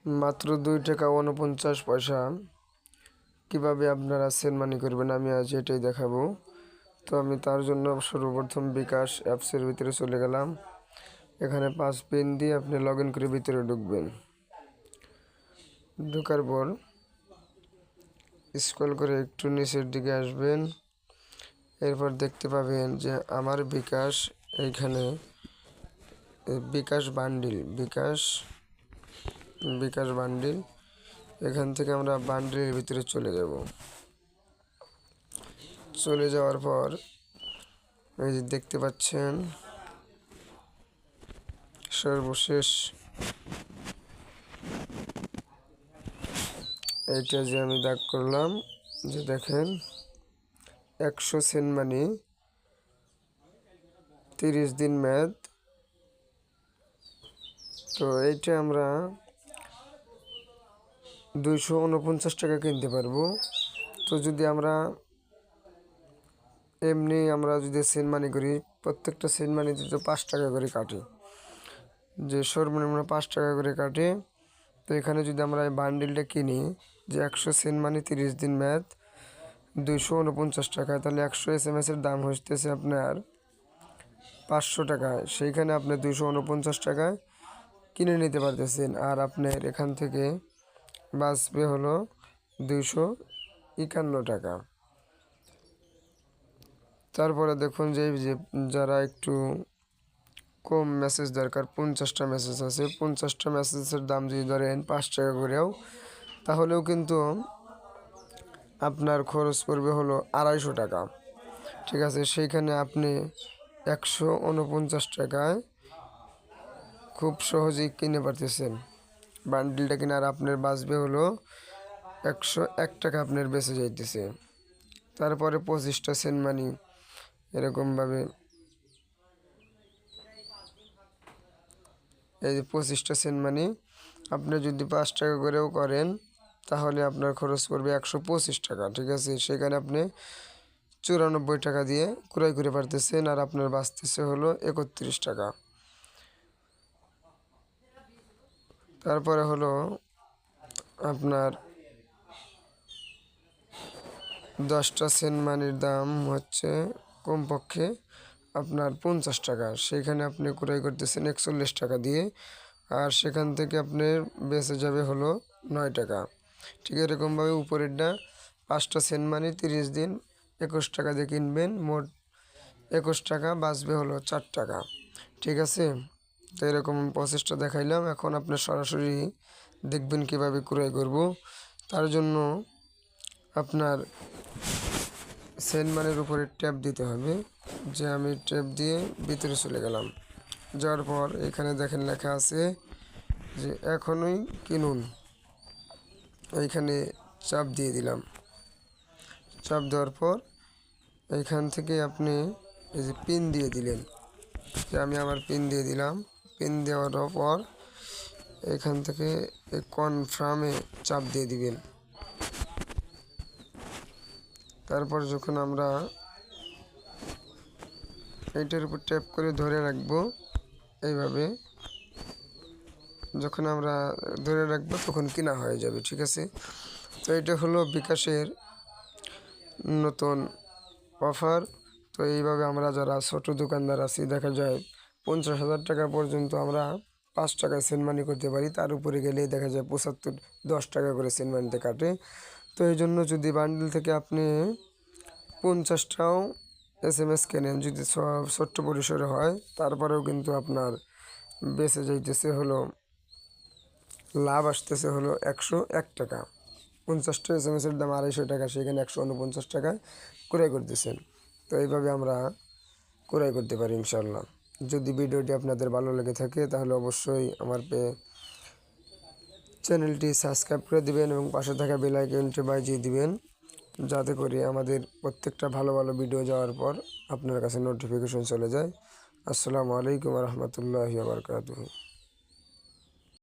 মাত্র 2 টাকা 49 পয়সা কীভাবে আপনারা সেন্ড মানি করবেন আমি আজ এটাই দেখাবো। তো আমি তার জন্য সর্বপ্রথম বিকাশ অ্যাপসের ভিতরে চলে গেলাম। এখানে 5 পিন দিয়ে আপনি লগ ইন করে ভিতরে ঢুকবেন। ঢোকার পর স্ক্রল করে একটু নিচের দিকে আসবেন। এরপর দেখতে পাবেন যে আমার বিকাশ, এইখানে বিকাশ বান্ডিল বিকাশ বান্ডিল, এখান থেকে আমরা বান্ডিলের ভিতরে চলে যাব। চলে যাওয়ার পর এই যে দেখতে পাচ্ছেন সর্বশেষ এইটা যে আমি দাগ করলাম, যে দেখেন 100 সেন্ট মানি 30 দিন মেয়াদ। তো এইটা আমরা 249 টাকা কিনতে পারবো। তো যদি আমরা এমনি যদি সেন্ট মানি করি, প্রত্যেকটা সেন্ট মানিতে তো 5 টাকা করে কাটে, যে সর্বনিম্ন 5 টাকা করে কাটে। তো এখানে যদি আমরা এই বান্ডিলটা কিনি, যে 100 সেন্ট মানি 30 দিন মেয়াদ 249 টাকা, তাহলে 100 SMS-এর দাম হচ্ছে আপনার 500 টাকায়। সেইখানে আপনি 249 টাকায় কিনে নিতে পারতেছেন। আর আপনার এখান থেকে বাঁচবে হলো 251 টাকা। তারপরে দেখুন যে যারা একটু কম মেসেজ দরকার, 50টা মেসেজ আছে, 50টা মেসেজের দাম যদি ধরেন 5 টাকা করেও, তাহলেও কিন্তু আপনার খরচ পড়বে হলো 250 টাকা। ঠিক আছে, সেইখানে আপনি 149 টাকায় খুব সহজেই কিনে পারতেছেন বান্ডিলটা কিনে। আর আপনার বাঁচবে হলো 101 টাকা আপনার বেঁচে যাইতেছে। তারপরে 25টা সেন্ট মানি এরকমভাবে, এই যে 25টা সেন্ট মানি আপনি যদি 5 টাকা করেও করেন, তাহলে আপনার খরচ পড়বে 125 টাকা। ঠিক আছে, সেখানে আপনি 94 টাকা দিয়ে ক্রয় করে পারতেছেন। আর আপনার বাঁচতেছে হলো 31 টাকা। তারপরে হলো আপনার 10টা সেন্ট মানির দাম হচ্ছে কমপক্ষে আপনার 50 টাকা। সেখানে আপনি ক্রয় করতেছেন 41 টাকা দিয়ে, আর সেখান থেকে আপনার বেঁচে যাবে হলো 9 টাকা। ঠিক এরকমভাবে উপরেরটা 5টা সেন্ট মানি 30 দিন 21 টাকা দিয়ে কিনবেন, মোট 21 টাকা, বাঁচবে হলো 4 টাকা। ঠিক আছে, তো এরকম প্রসেসটা দেখাইলাম। এখন আপনি সরাসরি দেখবেন কিভাবে ক্রয় করব। তার জন্য আপনার সেন্ট মানির উপরে ট্যাপ দিতে হবে, যে আমি ট্যাপ দিয়ে ভিতরে চলে গেলাম। যাওয়ার পর এখানে দেখেন লেখা আছে যে এখনই কিনুন, এইখানে চাপ দিয়ে দিলাম। চাপ দেওয়ার পর এইখান থেকে আপনি এই যে পিন দিয়ে দিলেন, যে আমি আমার পিন দিয়ে দিলাম। পিন দেওয়ার পর এখান থেকে কনফার্মে চাপ দিয়ে দিবেন। তারপর যখন আমরা এইটার উপর ট্যাপ করে ধরে রাখবো, এইভাবে যখন আমরা ধরে রাখবো তখন কিনা হয়ে যাবে। ঠিক আছে, তো এটা হলো বিকাশের নতুন অফার। তো এইভাবে আমরা যারা ছোট দোকানদার আছি, দেখা যায় 50,000 টাকা পর্যন্ত আমরা 5 টাকায় সেন্ট মানি করতে পারি। তার উপরে গেলেই দেখা যায় 10 টাকা করে সেন্ট মানিতে কাটে। তো এই জন্য যদি বান্ডিল থেকে আপনি 50টাও SMS কেনেন, যদি ছোট্ট পরিসরে হয়, তারপরেও কিন্তু আপনার বেঁচে যাইতেছে হলো, লাভ আসতেছে হলো 101 টাকা। 50টা SMS-এর দাম 250 টাকা, সেখানে 149 টাকায় ক্রয় করতেছেন। তো এইভাবে আমরা ক্রয় করতে পারি ইনশাল্লাহ। যদি ভিডিওটি আপনাদের ভালো লেগে থাকে, তাহলে অবশ্যই আমার চ্যানেলটি সাবস্ক্রাইব করে দিবেন এবং পাশে থাকা বেল আইকনটি বাজিয়ে দিবেন, যাতে করে আমাদের প্রত্যেকটা ভালো ভালো ভিডিও যাওয়ার পর আপনার কাছে নোটিফিকেশন চলে যায়। আসসালামু আলাইকুম ওয়া রাহমাতুল্লাহি ওয়া বারাকাতুহু।